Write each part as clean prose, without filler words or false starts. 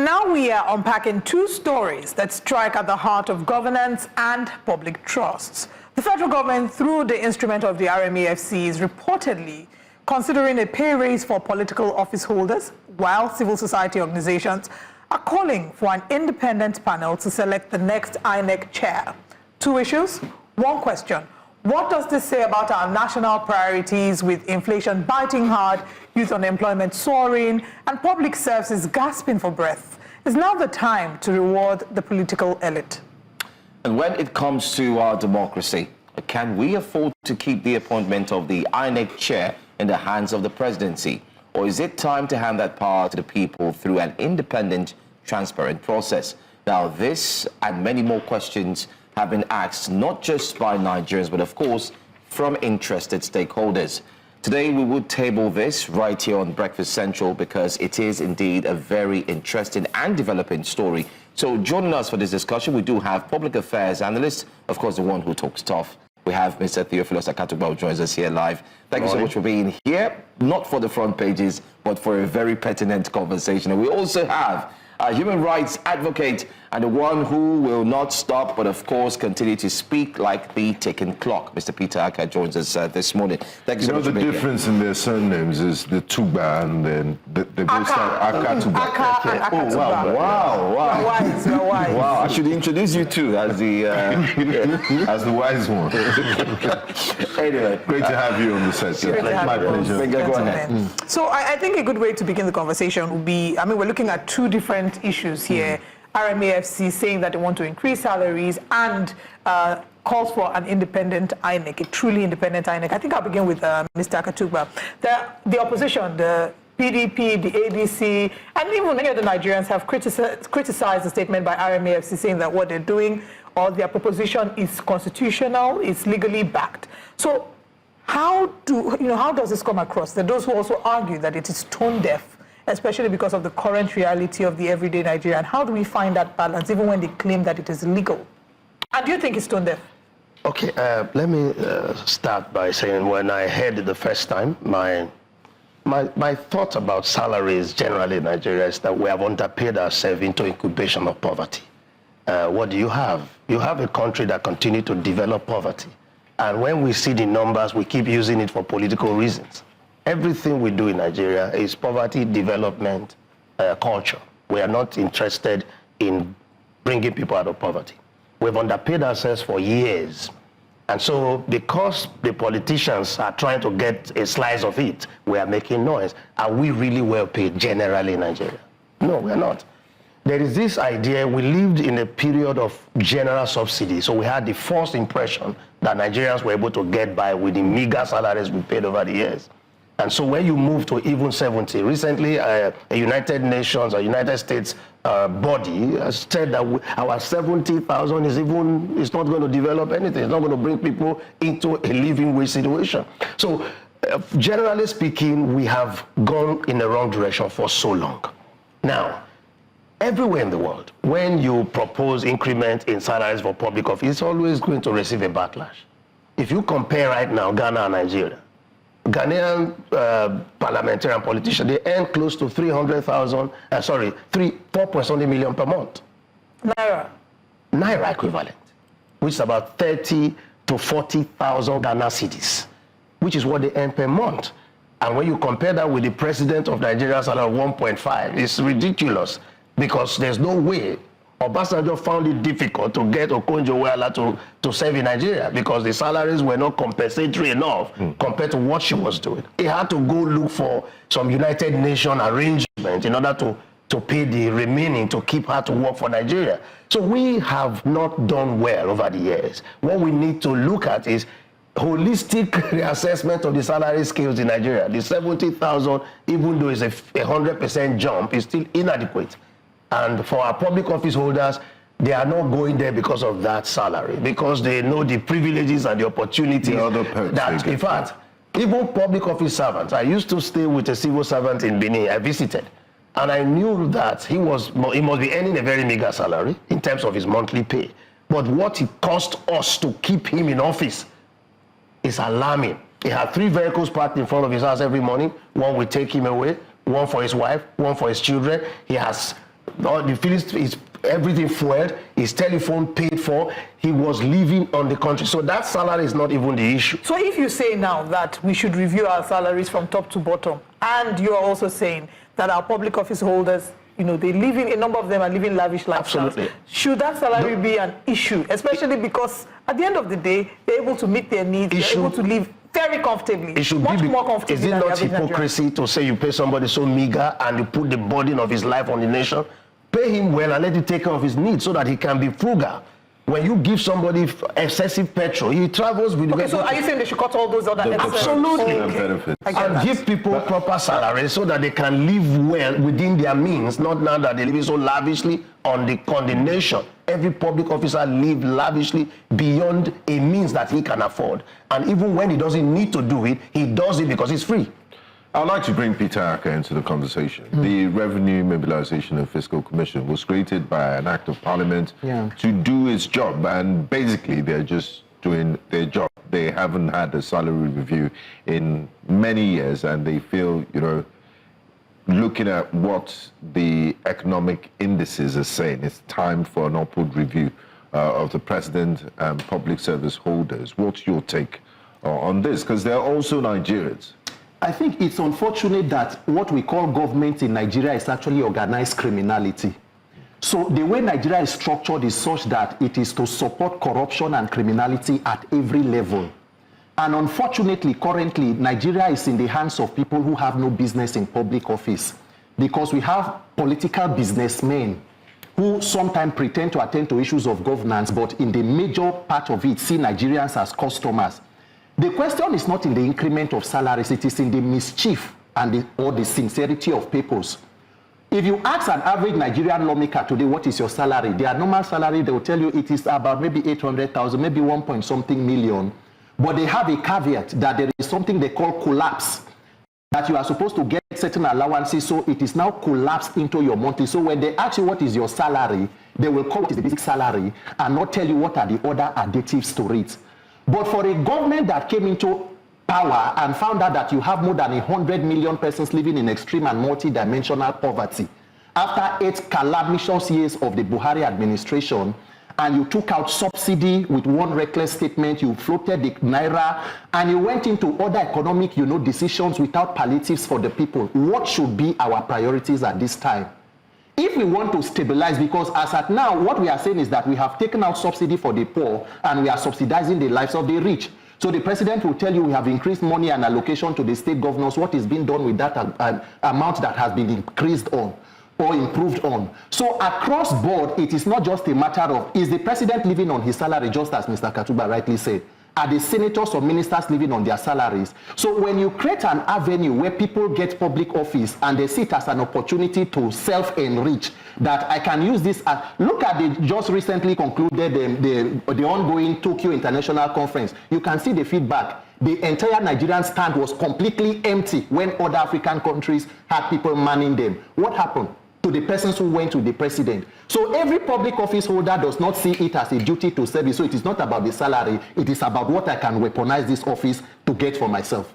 And now we are unpacking two stories that strike at the heart of governance and public trusts. The federal government, through the instrument of the RMAFC, is reportedly considering a pay raise for political office holders, while civil society organizations are calling for an independent panel to select the next INEC chair. Two issues, one question. What does this say about our national priorities with inflation biting hard, youth unemployment soaring, and public services gasping for breath? Is now the time to reward the political elite? And when it comes to our democracy, can we afford to keep the appointment of the INEC chair in the hands of the presidency? Or is it time to hand that power to the people through an independent, transparent process? Now, this and many more questions have been asked not just by Nigerians, but of course, from interested stakeholders. Today, we would table this right here on Breakfast Central because it is indeed a very interesting and developing story. So joining us for this discussion, we do have public affairs analyst, of course, the one who talks tough. We have Mr. Theophilus Akatugba who joins us here live. Thank you so much for being here, not for the front pages, but for a very pertinent conversation. And we also have a human rights advocate and the one who will not stop, but of course continue to speak like the ticking clock. Mr. Peter Aka joins us this morning. Thank you so much for being here. The difference in their surnames is the Tuba and then the both start Akatuba. Aka and Akatuba. Oh, wow. You're wise, you're wise. Wow, I should introduce you too as the as the wise one. Anyway, Great to have you on the set. My pleasure. Go ahead. So I think a good way to begin the conversation would be, we're looking at two different issues here. RMAFC saying that they want to increase salaries and calls for an independent INEC, a truly independent INEC. I think I'll begin with Mr. Akatugba. The opposition, the PDP, the ADC, and even many of the Nigerians have criticized the statement by RMAFC saying that what they're doing or their proposition is constitutional, is legally backed. So how does this come across? There are those who also argue that it is tone deaf, especially because of the current reality of the everyday Nigerian. How do we find that balance, even when they claim that it is legal? And do you think it's tone deaf? Okay, let me start by saying when I heard it the first time, my thought about salaries generally in Nigeria is that we have underpaid ourselves into incubation of poverty. What do you have? You have a country that continues to develop poverty. And when we see the numbers, we keep using it for political reasons. Everything we do in Nigeria is poverty, development, culture. We are not interested in bringing people out of poverty. We've underpaid ourselves for years. And so because the politicians are trying to get a slice of it, we are making noise. Are we really well paid generally in Nigeria? No, we are not. There is this idea, we lived in a period of general subsidy. So we had the false impression that Nigerians were able to get by with the meager salaries we paid over the years. And so when you move to even 70, recently a United Nations or United States body has said that our 70,000 is not going to develop anything. It's not going to bring people into a living wage situation. So generally speaking, we have gone in the wrong direction for so long. Now, everywhere in the world, when you propose increment in salaries for public office, it's always going to receive a backlash. If you compare right now Ghana and Nigeria, Ghanaian parliamentarian politicians, they earn close to 4.something million per month. Naira equivalent, which is about 30 to 40,000 Ghana cedis, which is what they earn per month. And when you compare that with the president of Nigeria's salary of 1.5, it's ridiculous because there's no way. Obasanjo found it difficult to get Okonjo-Iweala to serve in Nigeria because the salaries were not compensatory enough compared to what she was doing. He had to go look for some United Nations arrangement in order to pay the remaining to keep her to work for Nigeria. So we have not done well over the years. What we need to look at is holistic reassessment of the salary scales in Nigeria. The 70,000, even though it's a 100% jump, is still inadequate. And for our public office holders, they are not going there because of that salary, because they know the privileges and the opportunities that, in fact, even public office servants. I used to stay with a civil servant in Benin. I visited, and I knew that he must be earning a very meager salary in terms of his monthly pay. But what it cost us to keep him in office is alarming. He had 3 vehicles parked in front of his house every morning. One will take him away, one for his wife, one for his children. He has all the feelings, everything fueled, his telephone paid for, he was living on the country. So that salary is not even the issue. So if you say now that we should review our salaries from top to bottom, and you're also saying that our public office holders, you know, they live in, a number of them are living lavish lifestyles. Absolutely. Should that salary be an issue, especially because at the end of the day, they're able to meet their needs, they're able to live very comfortably, It should much be, more comfortably. is it than the not average hypocrisy to say you pay somebody so meager and you put the burden of his life on the nation? Pay him well and let him take care of his needs so that he can be frugal. When you give somebody excessive petrol, he travels with... Okay, so are you saying they should cut all those other excess? Absolutely. Benefits. And give people proper salaries so that they can live well within their means, not now that they live so lavishly on the nation. Every public officer live lavishly beyond a means that he can afford. And even when he doesn't need to do it, he does it because it's free. I'd like to bring Peter Aka into the conversation. The Revenue Mobilization and Fiscal Commission was created by an act of parliament to do its job, and basically they're just doing their job. They haven't had a salary review in many years, and they feel, you know, looking at what the economic indices are saying, it's time for an upward review of the president and public service holders. What's your take on this? Because they're also Nigerians. I think it's unfortunate that what we call government in Nigeria is actually organized criminality. So the way Nigeria is structured is such that it is to support corruption and criminality at every level. And unfortunately, currently, Nigeria is in the hands of people who have no business in public office, because we have political businessmen who sometimes pretend to attend to issues of governance, but in the major part of it, see Nigerians as customers. The question is not in the increment of salaries, it is in the mischief and or the sincerity of peoples. If you ask an average Nigerian lawmaker today, what is your salary? Their normal salary, they will tell you it is about maybe 800,000, maybe 1 point something million. But they have a caveat that there is something they call collapse, that you are supposed to get certain allowances, so it is now collapsed into your monthly. So when they ask you what is your salary, they will call it the basic salary and not tell you what are the other additives to it. But for a government that came into power and found out that you have more than 100 million persons living in extreme and multi-dimensional poverty, after 8 calamitous years of the Buhari administration, and you took out subsidy with one reckless statement, you floated the naira, and you went into other economic, decisions without palliatives for the people, what should be our priorities at this time? If we want to stabilize, because as at now, what we are saying is that we have taken out subsidy for the poor and we are subsidizing the lives of the rich. So the president will tell you we have increased money and allocation to the state governors. What is being done with that amount that has been increased on or improved on? So across board, it is not just a matter of, is the president living on his salary, just as Mr. Katuba rightly said? Are the senators or ministers living on their salaries? So when you create an avenue where people get public office and they see it as an opportunity to self-enrich, that I can use this as, look at the just recently concluded the ongoing Tokyo International Conference. You can see the feedback. The entire Nigerian stand was completely empty when other African countries had people manning them. What happened to the persons who went to the president? So every public office holder does not see it as a duty to service. So it is not about the salary. It is about what I can weaponize this office to get for myself.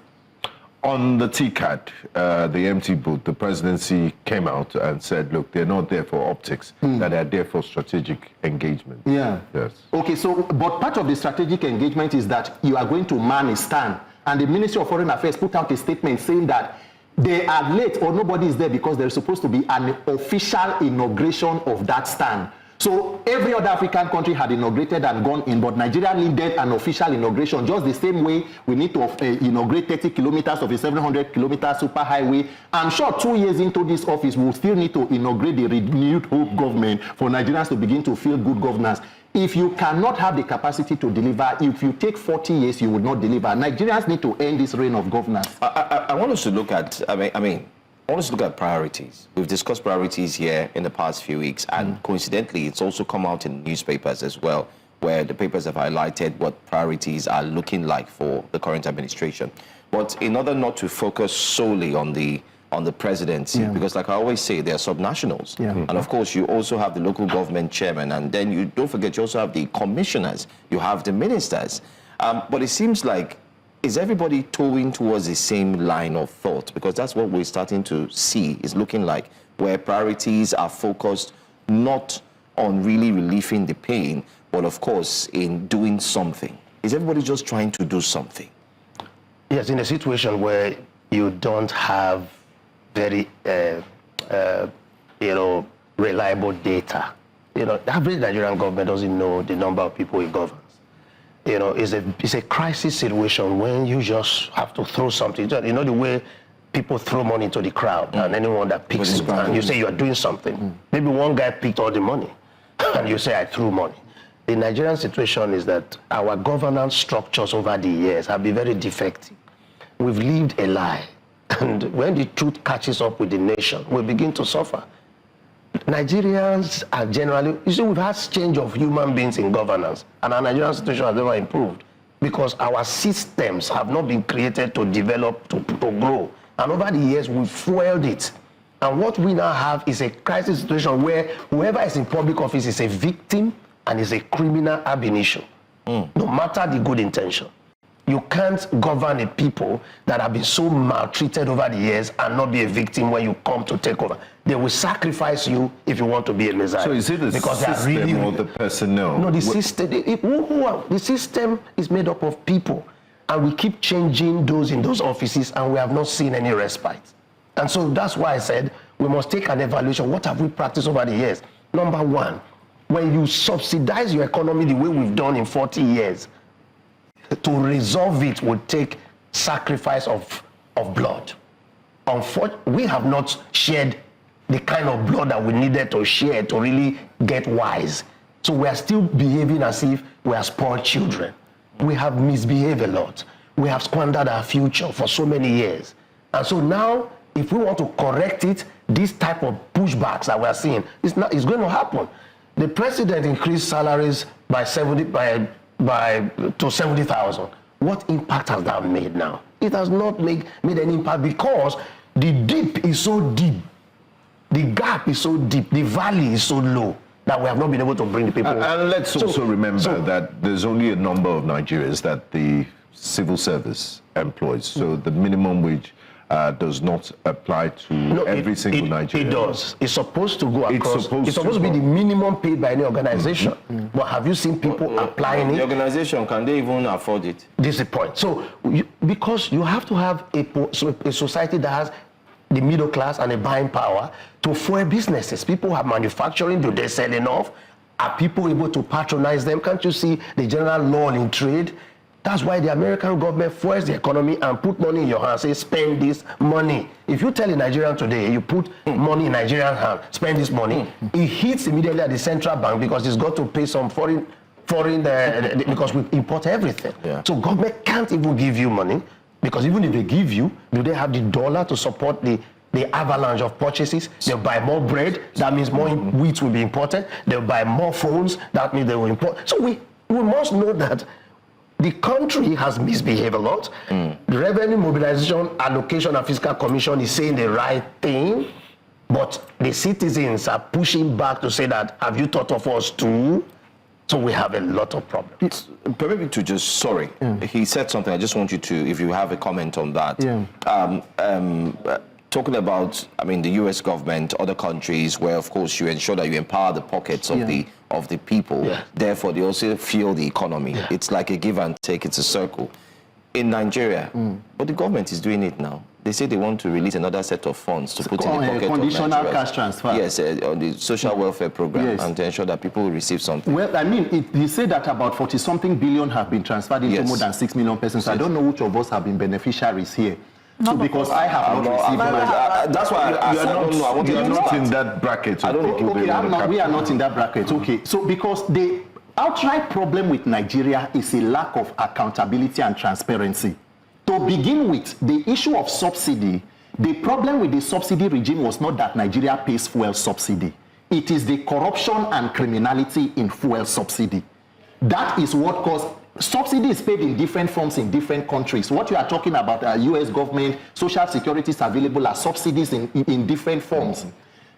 On the TCAD, the empty booth, the presidency came out and said, look, they're not there for optics, that they're there for strategic engagement. Yeah. Yes. Okay, so, but part of the strategic engagement is that you are going to man a stand. And the Ministry of Foreign Affairs put out a statement saying that they are late or nobody is there because there's supposed to be an official inauguration of that stand. So every other African country had inaugurated and gone in, but Nigeria needed an official inauguration, just the same way we need to inaugurate 30 kilometers of a 700-kilometer superhighway. I'm sure 2 years into this office, we'll still need to inaugurate the renewed hope government for Nigerians to begin to feel good governance. If you cannot have the capacity to deliver, if you take 40 years, you will not deliver. Nigerians need to end this reign of governance. I want us to look at, I want us to look at priorities. We've discussed priorities here in the past few weeks, and coincidentally, it's also come out in newspapers as well, where the papers have highlighted what priorities are looking like for the current administration. But in order not to focus solely on the presidency, because like I always say, they're subnationals. And of course, you also have the local government chairman, and then you don't forget, you also have the commissioners, you have the ministers. But it seems like, is everybody towing towards the same line of thought? Because that's what we're starting to see, is looking like where priorities are focused not on really relieving the pain, but of course in doing something? Is everybody just trying to do something? Yes, in a situation where you don't have very, reliable data. The average Nigerian government doesn't know the number of people it governs. It's a crisis situation when you just have to throw something. The way people throw money into the crowd, and anyone that picks it, and you say you are doing something. Maybe one guy picked all the money, and you say I threw money. The Nigerian situation is that our governance structures over the years have been very defective. We've lived a lie. And when the truth catches up with the nation, we begin to suffer. Nigerians are generally, we've had change of human beings in governance, and our Nigerian situation has never improved because our systems have not been created to develop, to grow. And over the years, we've fueled it. And what we now have is a crisis situation where whoever is in public office is a victim and is a criminal ab initio, no matter the good intention. You can't govern a people that have been so maltreated over the years and not be a victim when you come to take over. They will sacrifice you if you want to be a messiah. So is it the system or the personnel? No, the system. The system is made up of people, and we keep changing those in those offices, and we have not seen any respite. And so that's why I said we must take an evaluation. What have we practiced over the years? Number one, when you subsidize your economy the way we've done in 40 years, to resolve it would take sacrifice of blood. Unfortunately, we have not shared the kind of blood that we needed to share to really get wise. So we are still behaving as if we are spoiled children. We have misbehaved a lot. We have squandered our future for so many years. And so now, if we want to correct it, this type of pushbacks that we are seeing, it's going to happen. The president increased salaries by 70,000. What impact has that made now? It has not made any impact because the dip is so deep. The gap is so deep. The valley is so low that we have not been able to bring the people. And let's also remember that there's only a number of Nigerians that the civil service employs. So the minimum wage does not apply to every single Nigerian. It does. It's supposed to go across. It's supposed to be the minimum paid by any organization. But have you seen people applying it? The organization, can they even afford it? This is the point. So, because you have to have a society that has the middle class and a buying power to fuel businesses. People have manufacturing. Do they sell enough? Are people able to patronize them? Can't you see the general lull in trade? That's why the American government fuels the economy and put money in your hand, say, spend this money. If you tell a Nigerian today, you put money in Nigerian hand, spend this money, it hits immediately at the central bank because it's got to pay some foreign because we import everything. Yeah. So government can't even give you money because even if they give you, do they have the dollar to support the avalanche of purchases? They'll buy more bread, that means more wheat will be imported. They'll buy more phones, that means they will import. So we must know that the country has misbehaved a lot. The Revenue Mobilization, Allocation and Fiscal Commission is saying the right thing, but the citizens are pushing back to say that, have you thought of us too? So we have a lot of problems. Permit me to just, he said something, I just want you to, if you have a comment on that. Yeah. Talking about, the US government, other countries where, of course, you ensure that you empower the pockets of the people. Yeah. Therefore, they also fuel the economy. Yeah. It's like a give and take. It's a circle. In Nigeria, but the government is doing it now. They say they want to release another set of funds to put in the pocket of conditional cash transfer. Yes, on the social welfare program, and to ensure that people will receive something. Well, you say that about 40-something billion have been transferred into more than 6 million persons. Yes. I don't know which of us have been beneficiaries here. So because I have not received money. That's why you are not in that bracket. We are not in that bracket. Okay. So because the outright problem with Nigeria is a lack of accountability and transparency. To begin with, the issue of subsidy, the problem with the subsidy regime was not that Nigeria pays fuel subsidy. It is the corruption and criminality in fuel subsidy. That is what caused. Subsidy is paid in different forms in different countries. What you are talking about, US government, social security is available as subsidies in different forms.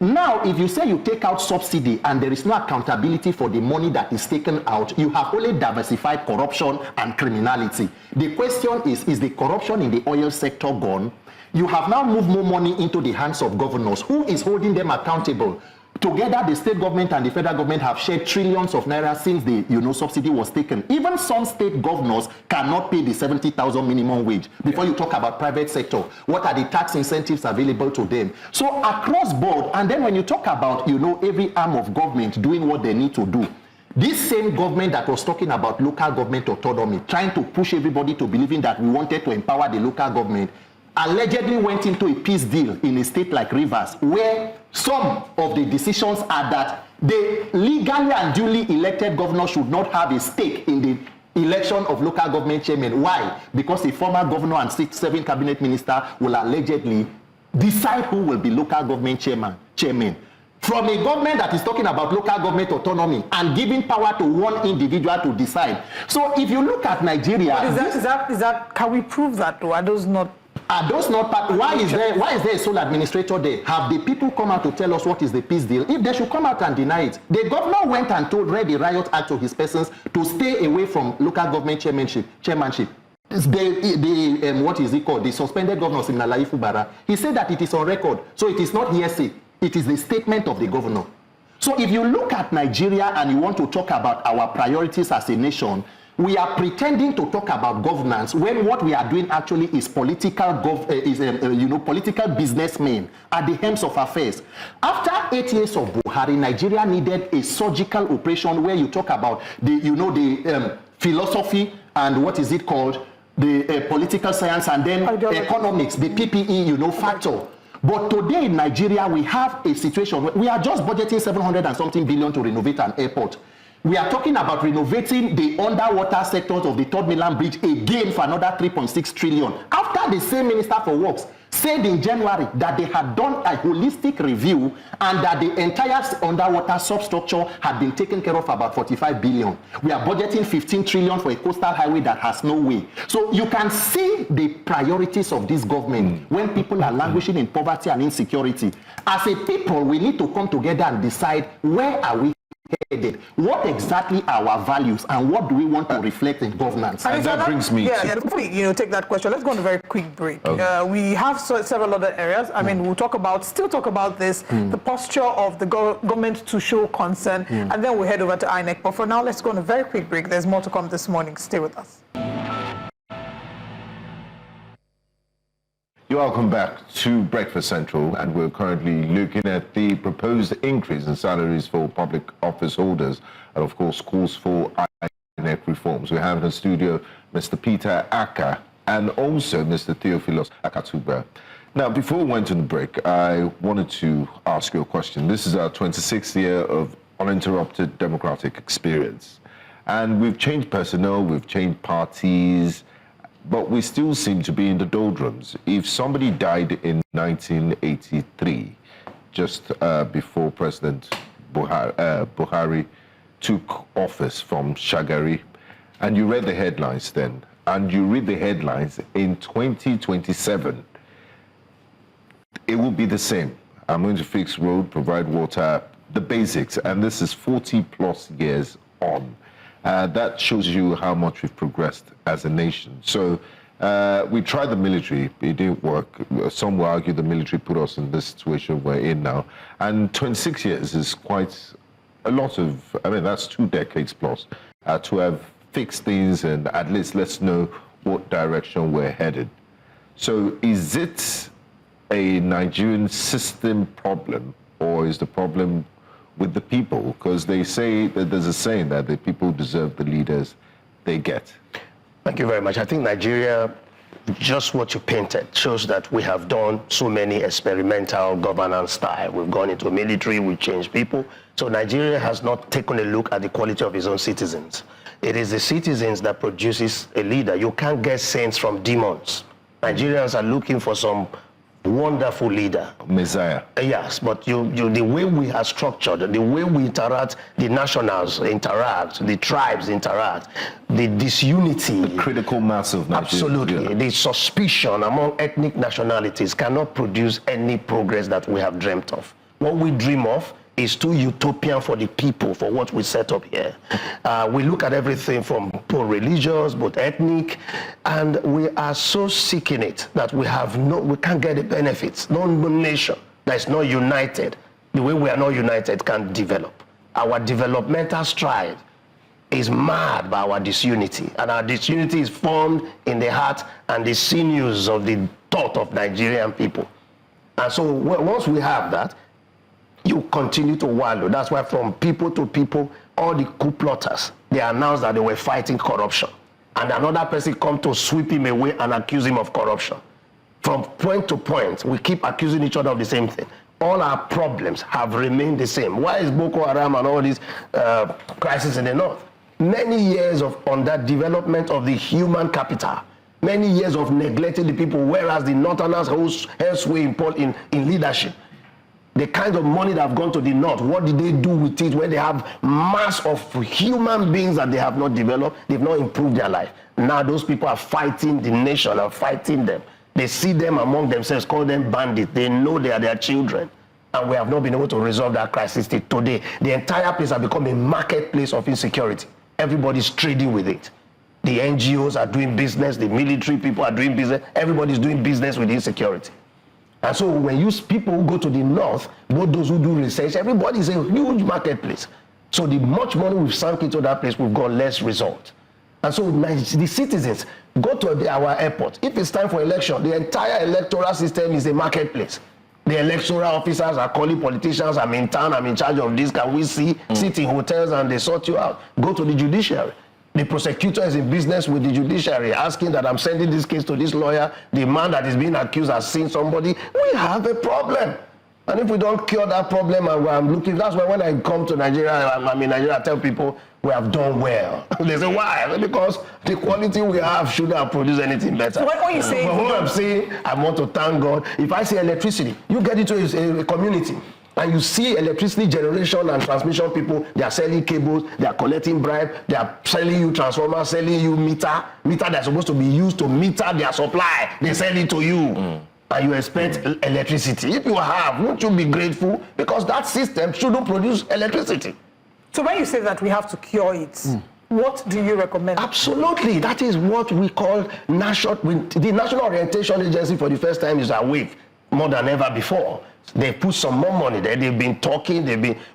Now, if you say you take out subsidy and there is no accountability for the money that is taken out, you have only diversified corruption and criminality. The question is the corruption in the oil sector gone? You have now moved more money into the hands of governors. Who is holding them accountable? Together, the state government and the federal government have shared trillions of naira since the subsidy was taken. Even some state governors cannot pay the 70,000 minimum wage. Before you talk about private sector, what are the tax incentives available to them? So across board, and then when you talk about, every arm of government doing what they need to do, this same government that was talking about local government autonomy, trying to push everybody to believing that we wanted to empower the local government, allegedly went into a peace deal in a state like Rivers, where some of the decisions are that the legally and duly elected governor should not have a stake in the election of local government chairman. Why? Because the former governor and 7 cabinet minister will allegedly decide who will be local government chairman. From a government that is talking about local government autonomy and giving power to one individual to decide. So if you look at Nigeria... But is that can we prove that, or are those not... Why is there a sole administrator there? Have the people come out to tell us what is the peace deal? If they should come out and deny it. The governor went and read the Riot Act to his persons to stay away from local government chairmanship. What is it called? The suspended governor, Siminalayi Fubara. He said that it is on record, so it is not hearsay. It is the statement of the governor. So if you look at Nigeria and you want to talk about our priorities as a nation, we are pretending to talk about governance when what we are doing actually is political businessmen at the helms of affairs. After 8 years of Buhari, Nigeria needed a surgical operation where you talk about the philosophy and what is it called, the political science, and then economics, the PPE, factor. But today in Nigeria, we have a situation where we are just budgeting 700 and something billion to renovate an airport. We are talking about renovating the underwater sectors of the Third Mainland Bridge again for another 3.6 trillion. After the same Minister for Works said in January that they had done a holistic review and that the entire underwater substructure had been taken care of about 45 billion. We are budgeting 15 trillion for a coastal highway that has no way. So you can see the priorities of this government when people are languishing in poverty and insecurity. As a people, we need to come together and decide where are we headed, what exactly are our values, and what do we want to reflect in governance. And that brings me to... Before we take that question, let's go on a very quick break. Okay. We have several other areas. I mean, we'll still talk about this, the posture of the government to show concern, and then we'll head over to INEC. But for now, let's go on a very quick break. There's more to come this morning. Stay with us. You're welcome back to Breakfast Central, and we're currently looking at the proposed increase in salaries for public office holders and, of course, calls for INEC reforms. We have in the studio Mr. Peter Aka and also Mr. Theophilus Akatuba. Now, before we went on the break, I wanted to ask you a question. This is our 26th year of uninterrupted democratic experience, and we've changed personnel, we've changed parties, but we still seem to be in the doldrums. If somebody died in 1983, just before President Buhari took office from Shagari, and you read the headlines then, and you read the headlines in 2027, it will be the same. I'm going to fix road, provide water, the basics, and this is 40 plus years on. That shows you how much we've progressed as a nation. So we tried the military, it didn't work. Some will argue the military put us in this situation we're in now. And 26 years is quite a lot of, that's 2 decades plus to have fixed things and at least let's know what direction we're headed. So is it a Nigerian system problem, or is the problem with the people? Because they say that there's a saying that the people deserve the leaders they get. Thank you very much. I think Nigeria, just what you painted, shows that we have done so many experimental governance style. We've gone into military, we've changed people. So Nigeria has not taken a look at the quality of its own citizens. It is the citizens that produces a leader. You can't get saints from demons. Nigerians are looking for some wonderful leader. Messiah. Yes, but the way we are structured, the way we interact, the nationals interact, the tribes interact, the disunity. The critical mass of Nigeria. Absolutely. Yeah. The suspicion among ethnic nationalities cannot produce any progress that we have dreamt of. What we dream of is too utopian for the people, for what we set up here. We look at everything from both religious, both ethnic, and we are so sick in it that we can't get the benefits. No nation that is not united, the way we are not united, can develop. Our developmental stride is marred by our disunity, and our disunity is formed in the heart and the sinews of the thought of Nigerian people. And so once we have that, you continue to wallow. That's why from people to people, all the coup plotters, they announced that they were fighting corruption. And another person come to sweep him away and accuse him of corruption. From point to point, we keep accusing each other of the same thing. All our problems have remained the same. Why is Boko Haram and all these crises in the north? Many years of underdevelopment of the human capital. Many years of neglecting the people, whereas the northerners elsewhere in leadership. The kind of money that have gone to the north, what did they do with it when they have mass of human beings that they have not developed, they've not improved their life. Now those people are fighting the nation, are fighting them. They see them among themselves, call them bandits. They know they are their children. And we have not been able to resolve that crisis till today. The entire place has become a marketplace of insecurity. Everybody's trading with it. The NGOs are doing business, the military people are doing business, everybody's doing business with insecurity. And so when people who go to the north, both those who do research, everybody's a huge marketplace. So the much money we've sunk into that place, we've got less result. And so the citizens go to our airport. If it's time for election, the entire electoral system is a marketplace. The electoral officers are calling politicians, I'm in town, I'm in charge of this, can we see? Sit in hotels and they sort you out. Go to the judiciary. The prosecutor is in business with the judiciary, asking that I'm sending this case to this lawyer. The man that is being accused has seen somebody. We have a problem. And if we don't cure that problem, and I'm looking, that's why when I come to Nigeria, I'm in Nigeria, I tell people we have done well. They say, why? Because the quality we have shouldn't have produced anything better. So what you say? What I'm saying, I want to thank God. If I see electricity, you get into a community, and you see electricity generation and transmission people, they are selling cables, they are collecting bribe, they are selling you transformers, selling you meter that's supposed to be used to meter their supply. They sell it to you. And you expect electricity. If you have, won't you be grateful? Because that system shouldn't produce electricity. So when you say that we have to cure it, what do you recommend? Absolutely. That is what we call the National Orientation Agency for the first time is awake more than ever before. They put some more money there. They've been talking.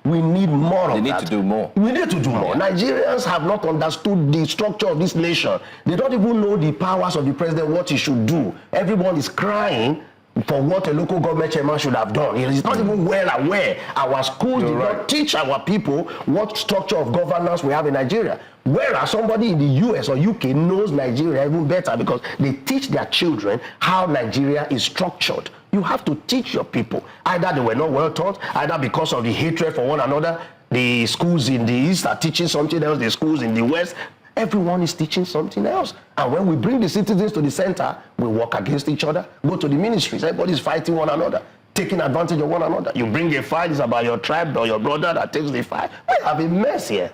We need more of that. They need to do more. We need to do more. Nigerians have not understood the structure of this nation. They don't even know the powers of the president, what he should do. Everyone is crying for what a local government chairman should have done. He is not even well aware. Our schools did not teach our people what structure of governance we have in Nigeria. Whereas somebody in the US or UK knows Nigeria even better because they teach their children how Nigeria is structured. You have to teach your people. Either they were not well taught, either because of the hatred for one another. The schools in the East are teaching something else, the schools in the West, everyone is teaching something else. And when we bring the citizens to the center, we work against each other, go to the ministries, everybody's fighting one another, taking advantage of one another. You bring a fight, it's about your tribe or your brother that takes the fight. We have a mess here.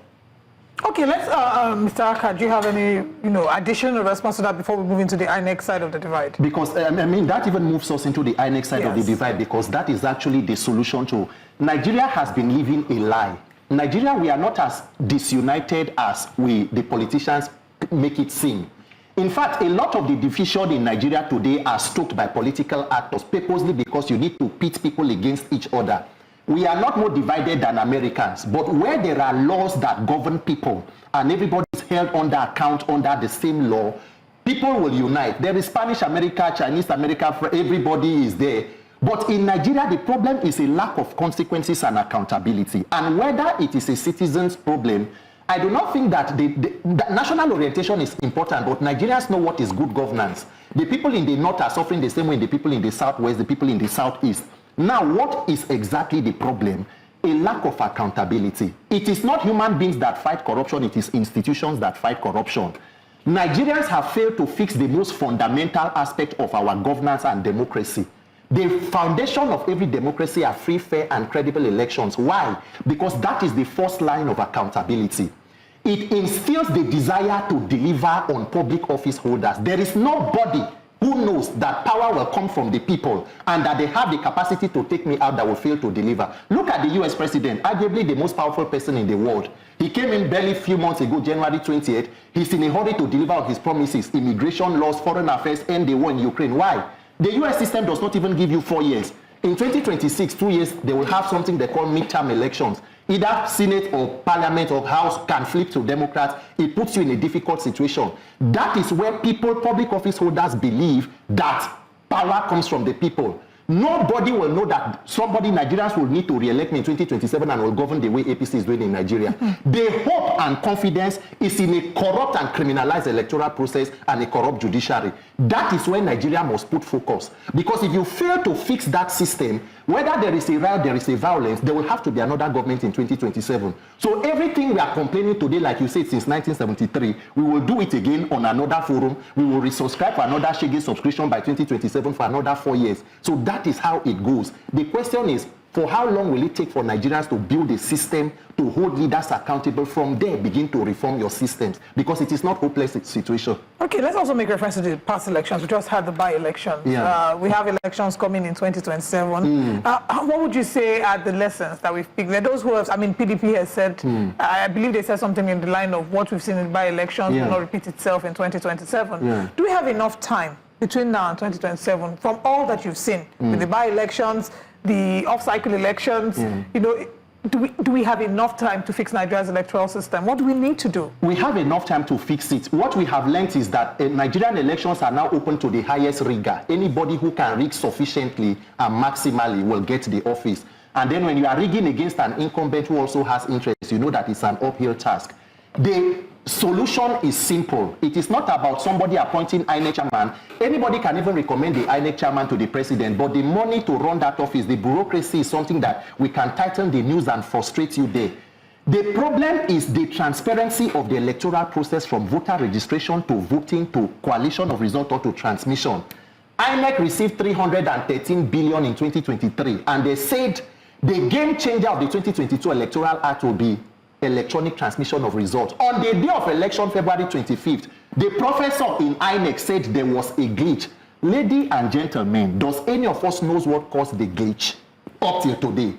Okay, let's, Mr. Aka, do you have any, additional response to that before we move into the INEC side of the divide? Because, that even moves us into the INEC side of the divide, because that is actually the solution to... Nigeria has been living a lie. Nigeria, we are not as disunited as the politicians make it seem. In fact, a lot of the division in Nigeria today are stoked by political actors, purposely because you need to pit people against each other. We are not more divided than Americans, but where there are laws that govern people and everybody is held under account under the same law, people will unite. There is Spanish America, Chinese America, everybody is there. But in Nigeria, the problem is a lack of consequences and accountability. And whether it is a citizen's problem, I do not think that the national orientation is important, but Nigerians know what is good governance. The people in the north are suffering the same way the people in the southwest, the people in the southeast. Now, what is exactly the problem? A lack of accountability. It is not human beings that fight corruption, it is institutions that fight corruption. Nigerians have failed to fix the most fundamental aspect of our governance and democracy. The foundation of every democracy are free, fair, and credible elections. Why? Because that is the first line of accountability. It instills the desire to deliver on public office holders. There is nobody who knows that power will come from the people and that they have the capacity to take me out that will fail to deliver. Look at the US president, arguably the most powerful person in the world. He came in barely a few months ago, January 28th. He's in a hurry to deliver on his promises, immigration laws, foreign affairs, end the war in Ukraine. Why? The US system does not even give you 4 years. In 2026, 2 years, they will have something they call midterm elections. Either Senate or Parliament or House can flip to Democrats. It puts you in a difficult situation. That is where people, public office holders, believe that power comes from the people. Nobody will know that Nigerians will need to re-elect me in 2027 and will govern the way APC is doing in Nigeria. Their hope and confidence is in a corrupt and criminalized electoral process and a corrupt judiciary. That is where Nigeria must put focus. Because if you fail to fix that system, whether there is a riot, there is a violence, there will have to be another government in 2027. So everything we are complaining today, like you said, since 1973, we will do it again on another forum. We will resubscribe for another Shege subscription by 2027 for another 4 years. So that is how it goes. The question is, for how long will it take for Nigerians to build a system to hold leaders accountable? From there, begin to reform your systems, because it is not a hopeless situation. Okay, let's also make reference to the past elections. We just had the by-elections. Yeah. We have elections coming in 2027. What would you say are the lessons that we've picked? There are those who have, I mean, PDP has said, I believe they said something in the line of what we've seen in by-elections will not repeat itself in 2027. Do we have enough time between now and 2027 from all that you've seen with the by-elections, the off-cycle elections, you know, do we have enough time to fix Nigeria's electoral system? What do we need to do? We have enough time to fix it. What we have learned is that Nigerian elections are now open to the highest rigor. Anybody who can rig sufficiently and maximally will get the office. And then when you are rigging against an incumbent who also has interest, you know that it's an uphill task. The solution is simple. It is not about somebody appointing INEC chairman. Anybody can even recommend the INEC chairman to the president, but the money to run that office, the bureaucracy, is something that we can tighten the news and frustrate you there. The problem is the transparency of the electoral process, from voter registration to voting to coalition of result or to transmission. INEC received 313 billion in 2023, and they said the game changer of the 2022 Electoral Act will be electronic transmission of results. On the day of election, February 25th, the professor in INEC said there was a glitch. Ladies and gentlemen, does any of us knows what caused the glitch up till today?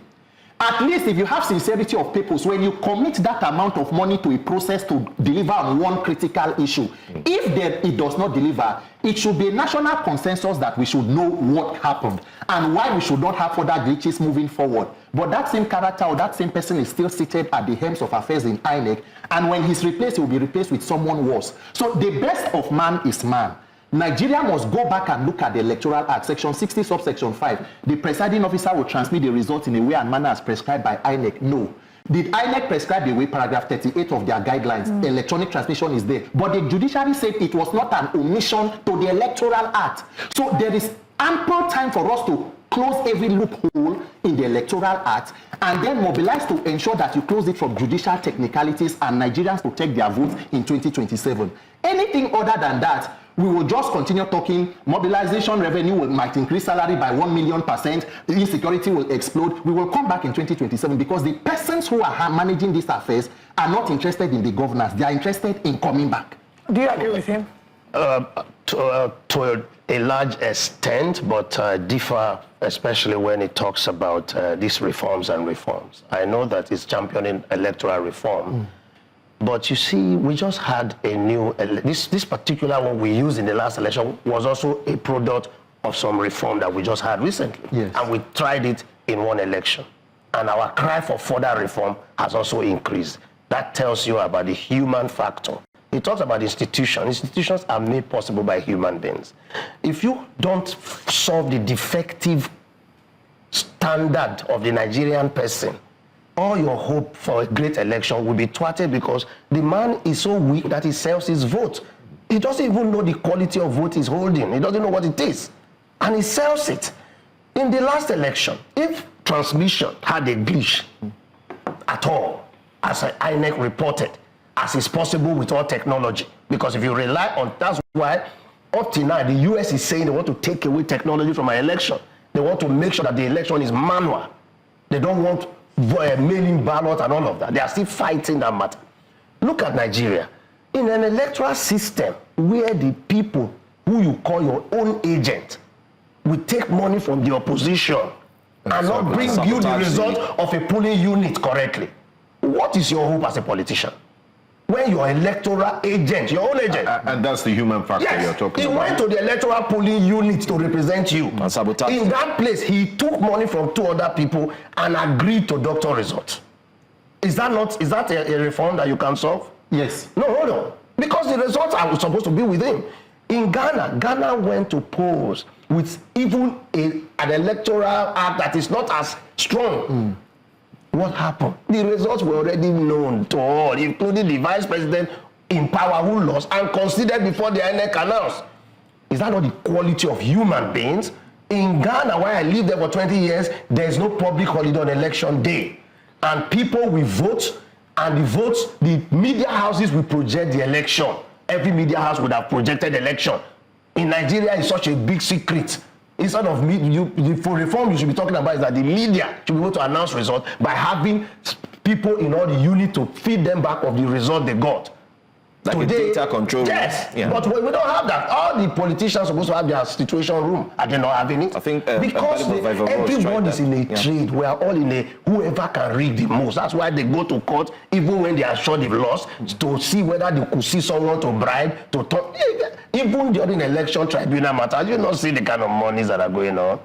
At least if you have sincerity of purpose, when you commit that amount of money to a process to deliver on one critical issue, if it does not deliver, it should be a national consensus that we should know what happened and why we should not have further glitches moving forward. But that same character or that same person is still seated at the helms of affairs in INEC, and when he's replaced, he will be replaced with someone worse. So the best of man is man. Nigeria must go back and look at the Electoral Act, Section 60, subsection 5. The presiding officer will transmit the results in a way and manner as prescribed by INEC. No. Did INEC prescribe the way? Paragraph 38 of their guidelines. Electronic transmission is there. But the judiciary said it was not an omission to the Electoral Act. So there is ample time for us to close every loophole in the Electoral Act and then mobilize to ensure that you close it from judicial technicalities and Nigerians to take their votes in 2027. Anything other than that, we will just continue talking. Mobilization revenue might increase salary by 1 million %. Insecurity will explode. We will come back in 2027 because the persons who are managing these affairs are not interested in the governance. They are interested in coming back. Do you agree with him? To a large extent, but differ, especially when it talks about these reforms and reforms. I know that it's championing electoral reform. But you see, we just had a new, this particular one we used in the last election was also a product of some reform that we just had recently. Yes. And we tried it in one election. And our cry for further reform has also increased. That tells you about the human factor. It talks about institutions. Institutions are made possible by human beings. If you don't solve the defective standard of the Nigerian person, all your hope for a great election will be thwarted because the man is so weak that he sells his vote. He doesn't even know the quality of vote he's holding. He doesn't know what it is. And he sells it. In the last election, if transmission had a glitch at all, as INEC reported, as is possible with all technology, because if you rely on, that's why up to now the US is saying they want to take away technology from our election. They want to make sure that the election is manual. They don't want mailing ballot and all of that. They are still fighting that matter. Look at Nigeria. In an electoral system where the people who you call your own agent will take money from the opposition and not bring you the result of a polling unit correctly. What is your hope as a politician? When your electoral agent, your own agent. And that's the human factor you're talking about. He went to the electoral polling unit to represent you. And sabotage. In that place, he took money from 2 other people and agreed to doctor results. Is that a reform that you can solve? Yes. No, hold on. Because the results are supposed to be with him. In Ghana went to polls with even an electoral act that is not as strong. What happened? The results were already known to all, including the vice president in power who lost and considered before the INEC announced. Is that not the quality of human beings? In Ghana, where I lived there for 20 years, there is no public holiday on election day. And people will vote, and the votes, the media houses will project the election. Every media house would have projected election. In Nigeria, it's such a big secret. Instead of for reform, you should be talking about is that the media should be able to announce results by having people in all the unit to feed them back of the result they got. Like Today, a data control. Yes, Yeah. but we don't have that. All the politicians are supposed to have their situation room. Are they not having it? I think because everyone is in a Yeah. trade. We are all in a whoever can read the most. That's why they go to court even when they are sure they've lost to see whether they could see someone to bribe to talk. Even during election tribunal matters, you not see the kind of monies that are going on.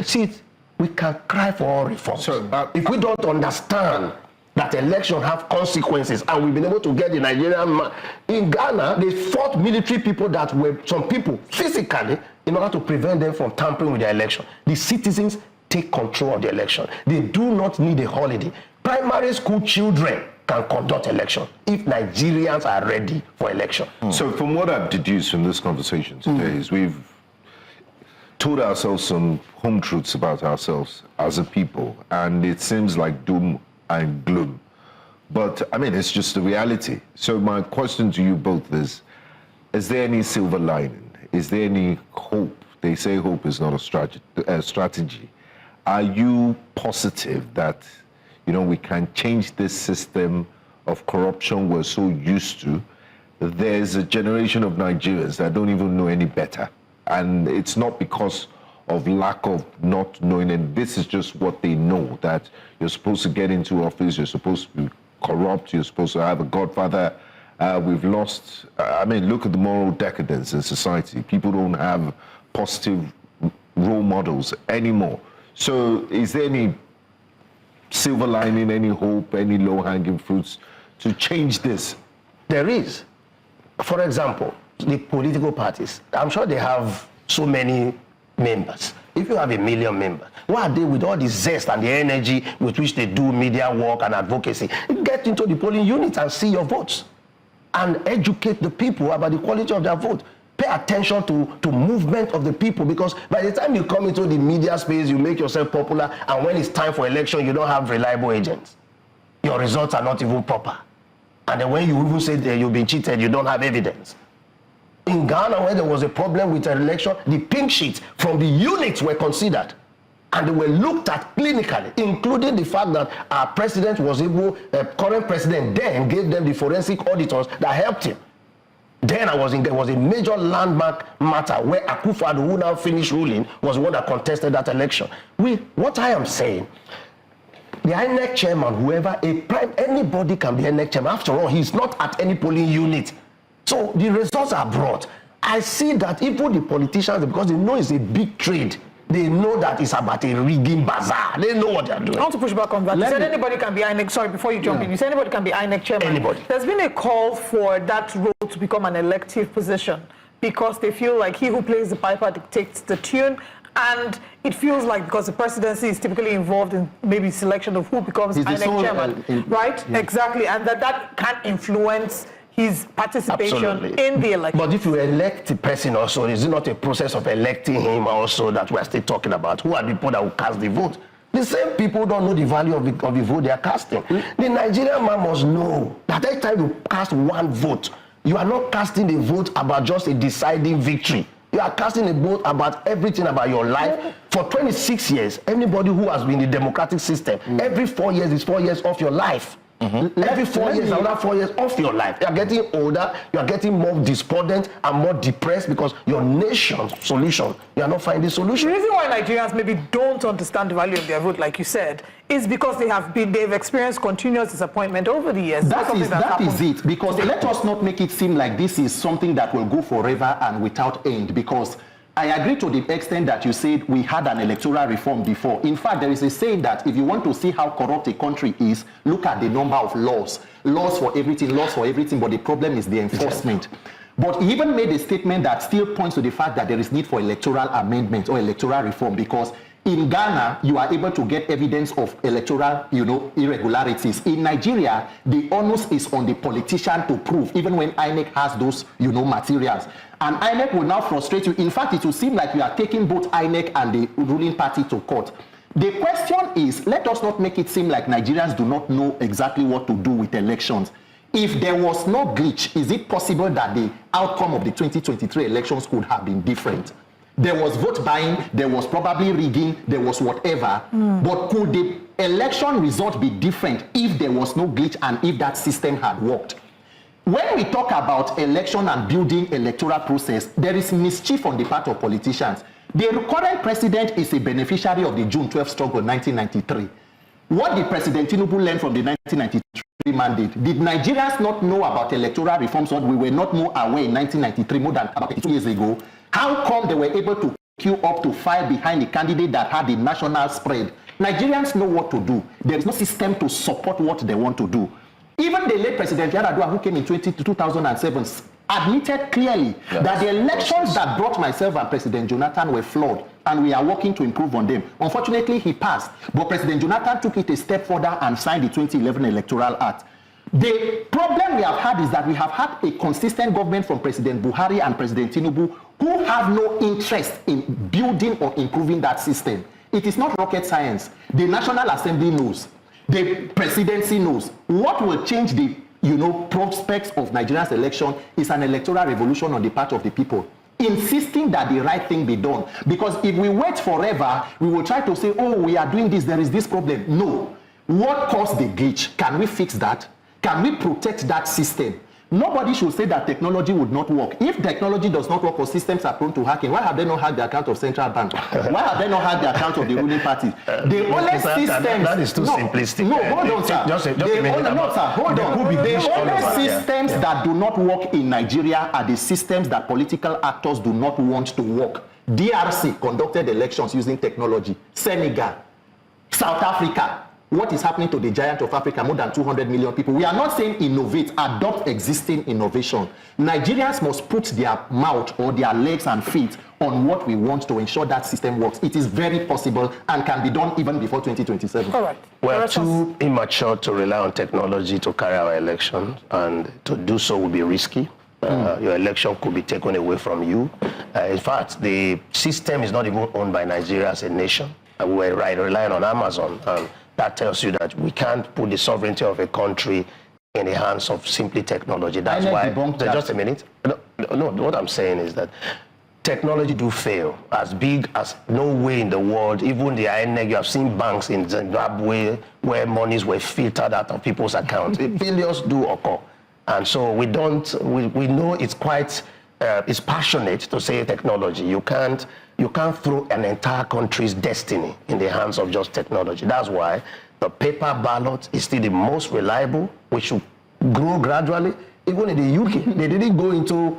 See, we can cry for all reforms. So, if we don't understand that election have consequences, and we've been able to get the Nigerian man. In Ghana, they fought military people that were some people physically in order to prevent them from tampering with the election. The citizens take control of the election. They do not need a holiday. Primary school children can conduct election if Nigerians are ready for election. So from what I've deduced from this conversation today is we've told ourselves some home truths about ourselves as a people, and it seems like doom and gloom. But I mean, it's just the reality. So my question to you both is there any silver lining? Is there any hope? They say hope is not a strategy. Are you positive that, you know, we can change this system of corruption we're so used to? There's a generation of Nigerians that don't even know any better. And it's not because of lack of not knowing, and this is just what they know, that you're supposed to get into office, you're supposed to be corrupt, you're supposed to have a godfather. We've lost, I mean, look at the moral decadence in society. People don't have positive role models anymore. So is there any silver lining, any hope, any low-hanging fruits to change this? There is. For example, the political parties, I'm sure they have so many members. If you have 1 million members, why are they with all the zest and the energy with which they do media work and advocacy? Get into the polling unit and see your votes and educate the people about the quality of their vote. Pay attention to movement of the people, because by the time you come into the media space, you make yourself popular, and when it's time for election, you don't have reliable agents. Your results are not even proper. And then when you even say that you've been cheated, you don't have evidence. In Ghana, when there was a problem with an election, the pink sheets from the units were considered, and they were looked at clinically, including the fact that our president was able, current president then gave them the forensic auditors that helped him. Then there was a major landmark matter where Akufo-Addo, who now finished ruling, was the one that contested that election. What I am saying, the INEC chairman, whoever, anybody can be INEC chairman. After all, he's not at any polling unit. So the results are brought. I see that even the politicians, because they know it's a big trade, they know that it's about a rigging bazaar. They know what they're doing. I want to push back on that. You said anybody can be INEC. Sorry, before you jump in, you said anybody can be INEC chairman. Anybody. There's been a call for that role to become an elective position, because they feel like he who plays the piper dictates the tune. And it feels like, because the presidency is typically involved in maybe selection of who becomes INEC chairman, right? Yeah. Exactly, and that can influence his participation in the election. But if you elect the person also, is it not a process of electing him also that we're still talking about? Who are the people that will cast the vote? The same people don't know the value of the vote they are casting. The Nigerian man must know that every time you cast one vote, you are not casting a vote about just a deciding victory. You are casting a vote about everything about your life. For 26 years, anybody who has been in the democratic system, every 4 years is 4 years of your life. Every 4 years, another 4 years of your life. You are getting older, you are getting more despondent and more depressed because your nation's solution, you are not finding solution. The reason why Nigerians maybe don't understand the value of their vote, like you said, is because they've experienced continuous disappointment over the years. That is it. Because let us not make it seem like this is something that will go forever and without end. Because I agree to the extent that you said we had an electoral reform before. In fact, there is a saying that if you want to see how corrupt a country is, look at the number of laws. Laws for everything, but the problem is the enforcement. But he even made a statement that still points to the fact that there is need for electoral amendment or electoral reform, because in Ghana, you are able to get evidence of electoral, irregularities. In Nigeria, the onus is on the politician to prove, even when INEC has those, materials. And INEC will now frustrate you. In fact, it will seem like you are taking both INEC and the ruling party to court. The question is, let us not make it seem like Nigerians do not know exactly what to do with elections. If there was no glitch, is it possible that the outcome of the 2023 elections could have been different? There was vote buying, there was probably rigging, there was whatever. But could the election result be different if there was no glitch and if that system had worked? When we talk about election and building electoral process, there is mischief on the part of politicians. The current president is a beneficiary of the June 12th struggle, 1993. What did President Tinubu learn from the 1993 mandate? Did Nigerians not know about electoral reforms, or we were not more aware in 1993, more than about 2 years ago? How come they were able to queue up to file behind a candidate that had a national spread? Nigerians know what to do. There is no system to support what they want to do. Even the late President Yar'Adua, who came in 2007, admitted clearly that the elections that brought myself and President Jonathan were flawed, and we are working to improve on them. Unfortunately, he passed, but President Jonathan took it a step further and signed the 2011 Electoral Act. The problem we have had is that we have had a consistent government from President Buhari and President Tinubu who have no interest in building or improving that system. It is not rocket science. The National Assembly knows. The presidency knows. What will change the prospects of Nigeria's election is an electoral revolution on the part of the people, insisting that the right thing be done. Because if we wait forever, we will try to say, oh, we are doing this, there is this problem. No. What caused the glitch? Can we fix that? Can we protect that system? Nobody should say that technology would not work. If technology does not work or systems are prone to hacking, why have they not hacked the account of central bank? Why have they not hacked the account of the ruling party? The only systems... That is too simplistic. No, hold on, sir. Just a minute. No, sir, hold on. The only systems that do not work in Nigeria are the systems that political actors do not want to work. DRC conducted elections using technology. Senegal, South Africa. What is happening to the giant of Africa, more than 200 million people? We are not saying innovate, adopt existing innovation. Nigerians must put their mouth or their legs and feet on what we want to ensure that system works. It is very possible and can be done even before 2027. All right. We're too immature to rely on technology to carry our election, and to do so will be risky. Your election could be taken away from you. In fact, the system is not even owned by Nigeria as a nation. We're relying on Amazon. That tells you that we can't put the sovereignty of a country in the hands of simply technology. That's why... Just a minute. No, what I'm saying is that technology do fail. As big as no way in the world, even the INEC, you have seen banks in Zimbabwe where monies were filtered out of people's accounts. Billions do occur. And so we know it's quite... it's passionate to say technology. You can't throw an entire country's destiny in the hands of just technology. That's why the paper ballot is still the most reliable. We should grow gradually. Even in the UK, they didn't go into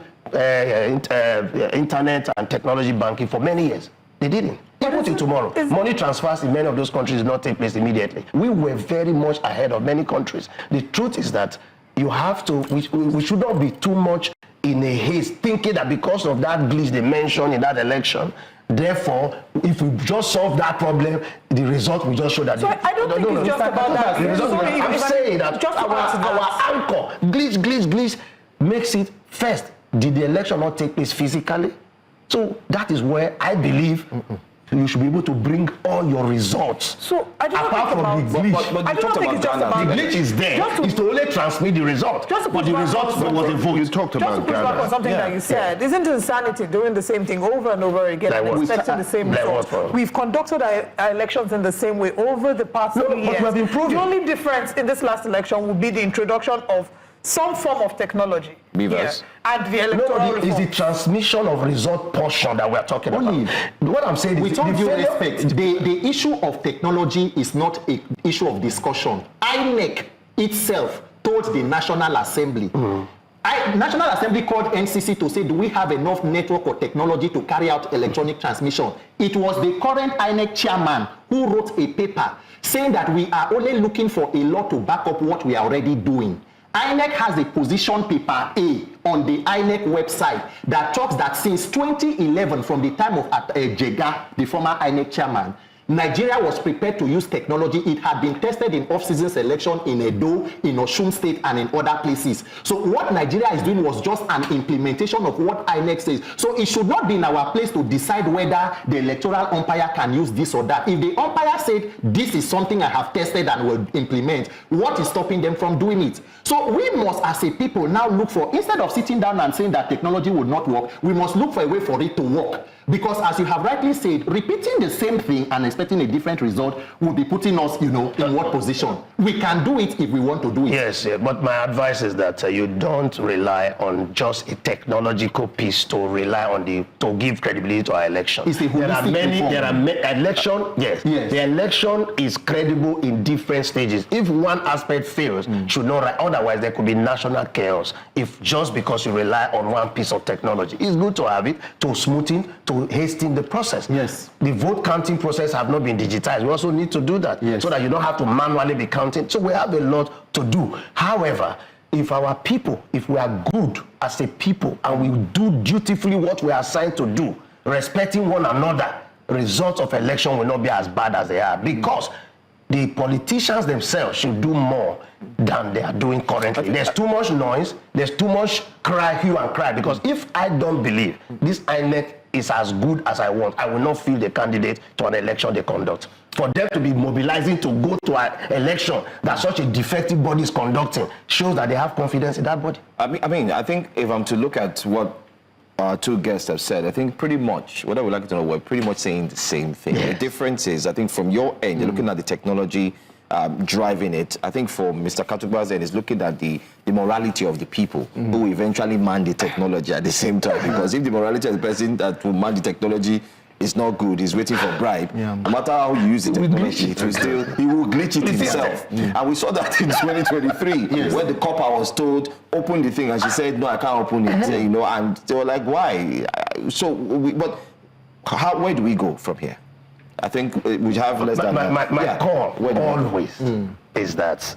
internet and technology banking for many years. They didn't. Even till tomorrow. Money transfers in many of those countries do not take place immediately. We were very much ahead of many countries. The truth is that you have to, we should not be too much in a haste, thinking that because of that glitch they mentioned in that election, therefore, if we just solve that problem, the result will just show that... So I don't think it's just about that. I'm saying that our anchor, glitch, makes it first. Did the election not take place physically? So that is where I believe you should be able to bring all your results. So I do not apart think from about the glitch. But I you do not talked think about it's just Ghana. about The glitch is there. Just to- Is to only transmit the result. Just to But put the back result on was a vote. You talked Just to about push back on Ghana. something that you said, isn't it insanity doing the same thing over and over again Like and what? expecting the same Like result? what? We've conducted our elections in the same way over the past No, 3 but years. we have improved The it. only difference in this last election will be the introduction of some form of technology Beavers. and the electoral No, it's the reform. transmission of result portion that we're talking Only. about. What I'm saying is With all the due failure- respect, the issue of technology is not an issue of discussion. INEC itself told the National Assembly. National Assembly called NCC to say, do we have enough network or technology to carry out electronic transmission? It was the current INEC chairman who wrote a paper saying that we are only looking for a law to back up what we are already doing. INEC has a position paper A on the INEC website that talks that since 2011, from the time of Jega, the former INEC chairman, Nigeria was prepared to use technology. It had been tested in off-season selection in Edo, in Osun State, and in other places. So what Nigeria is doing was just an implementation of what INEC says. So it should not be in our place to decide whether the electoral umpire can use this or that. If the umpire said, this is something I have tested and will implement, what is stopping them from doing it? So we must, as a people, now look for, instead of sitting down and saying that technology would not work, we must look for a way for it to work. Because as you have rightly said, repeating the same thing and expecting a different result will be putting us, in what position? We can do it if we want to do it. Yes, but my advice is that you don't rely on just a technological piece to give credibility to our election. It's a holistic election. Yes. The election is credible in different stages. If one aspect fails, should not. Otherwise, there could be national chaos. If just because you rely on one piece of technology, it's good to have it to smoothen, to hasten the process. Yes. The vote counting process have not been digitized. We also need to do that so that you don't have to manually be counting. So we have a lot to do. However, if our people, if we are good as a people and we do dutifully what we are assigned to do, respecting one another, results of election will not be as bad as they are, because the politicians themselves should do more than they are doing currently. There's too much noise, there's too much hue and cry, because if I don't believe this INEC is as good as I want, I will not feel the candidate to an election they conduct. For them to be mobilizing to go to an election that such a defective body is conducting shows that they have confidence in that body. I think if I'm to look at what our two guests have said, I think pretty much, what I would like to know, we're pretty much saying the same thing. Yes. The difference is, I think from your end, you're looking at the technology driving it. I think for Mr. Katuba's end, is looking at the morality of the people who eventually man the technology at the same time. Because if the morality of the person that will man the technology is not good, he's waiting for a bribe, no matter how you use the technology, he will glitch it himself. And we saw that in 2023, where the copper was told, open the thing, and she said, no, I can't open it, and they were like, why? Where do we go from here? I think we have less than... My call always is that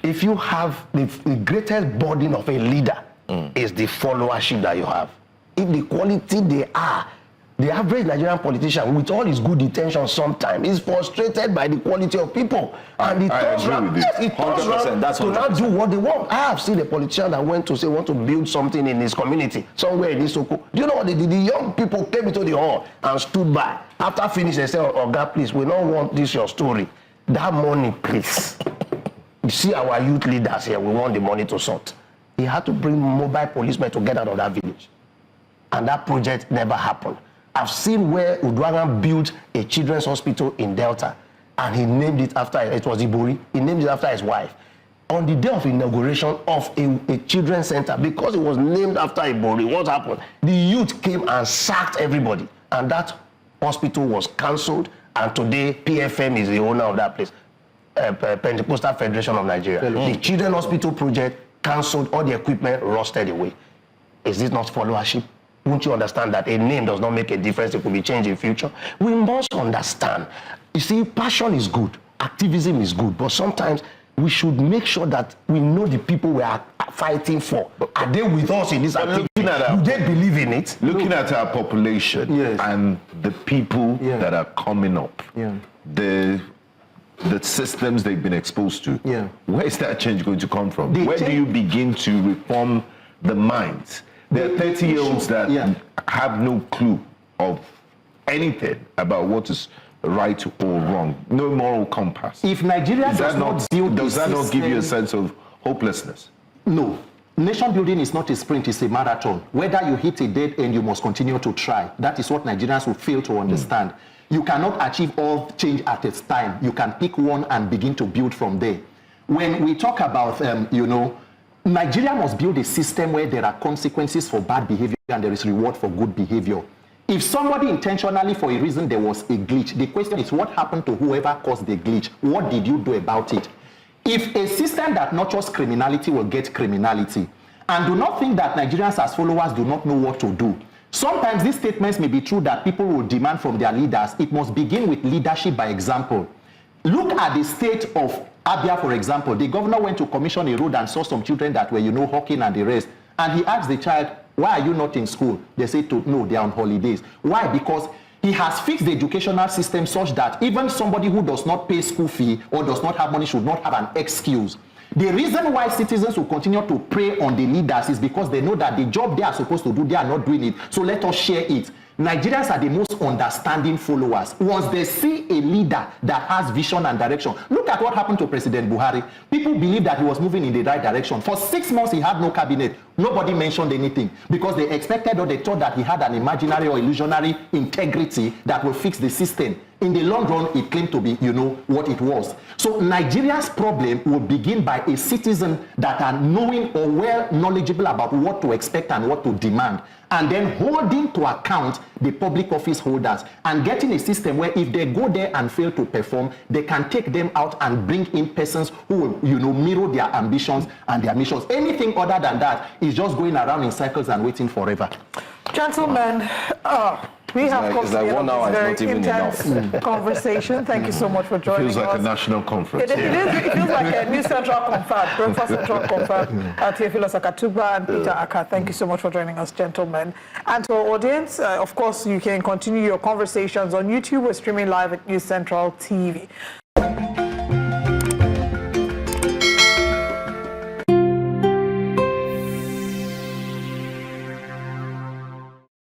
if you have the greatest burden of a leader is the followership that you have. If the quality they are, the average Nigerian politician, with all his good intentions sometimes, is frustrated by the quality of people. And it turns around to not do what they want. I have seen a politician that went to say, want to build something in his community, somewhere in Isoko. Do you know what they did? The young people came into the hall and stood by. After finishing, they said, oh, God, please, we don't want this your story. That money, please. You see our youth leaders here, we want the money to sort. He had to bring mobile policemen to get out of that village. And that project never happened. I've seen where Udwagan built a children's hospital in Delta, and he named it after, it was Ibori, he named it after his wife. On the day of inauguration of a children's center, because it was named after Ibori, what happened? The youth came and sacked everybody, and that hospital was cancelled, and today PFM is the owner of that place, Pentecostal Federation of Nigeria. The children's hospital project cancelled, all the equipment rusted away. Is this not followership? Won't you understand that a name does not make a difference? It could be changed in future. We must understand. You see, passion is good, activism is good, but sometimes we should make sure that we know the people we are fighting for. Are they with us in this activity? Do they believe in it? Looking at our population and the people that are coming up, the systems they've been exposed to, where is that change going to come from? Where do you begin to reform the minds? There are 30-years-olds that have no clue of anything about what is right or wrong. No moral compass. If Nigeria does that not give you a sense of hopelessness? No. Nation building is not a sprint, it's a marathon. Whether you hit a dead end, you must continue to try. That is what Nigerians will fail to understand. You cannot achieve all change at its time. You can pick one and begin to build from there. When we talk about, Nigeria must build a system where there are consequences for bad behavior and there is reward for good behavior. If somebody intentionally, for a reason, there was a glitch, the question is what happened to whoever caused the glitch? What did you do about it? If a system that nurtures criminality will get criminality, and do not think that Nigerians as followers do not know what to do. Sometimes these statements may be true that people will demand from their leaders. It must begin with leadership by example. Look at the state of Abia, for example. The governor went to commission a road and saw some children that were, hawking and the rest. And he asked the child, why are you not in school? They said, no, they are on holidays. Why? Because he has fixed the educational system such that even somebody who does not pay school fee or does not have money should not have an excuse. The reason why citizens will continue to prey on the leaders is because they know that the job they are supposed to do, they are not doing it. So let us share it. Nigerians are the most understanding followers. Once they see a leader that has vision and direction, look at what happened to President Buhari. People believed that he was moving in the right direction. For 6 months, he had no cabinet. Nobody mentioned anything because they expected or they thought that he had an imaginary or illusionary integrity that will fix the system. In the long run, it claimed to be, what it was. So Nigeria's problem will begin by a citizen that are knowing or well knowledgeable about what to expect and what to demand, and then holding to account the public office holders and getting a system where if they go there and fail to perform, they can take them out and bring in persons who will, mirror their ambitions and their missions. Anything other than that is just going around in circles and waiting forever. Gentlemen, we have come to the end of this very intense conversation. Thank you so much for joining us. It feels like a national conference. It feels like a new central confab, breakfast central confab. Theophilus Akatuba and Peter Aka, thank you so much for joining us, gentlemen. And to our audience, of course, you can continue your conversations on YouTube. We're streaming live at News Central TV.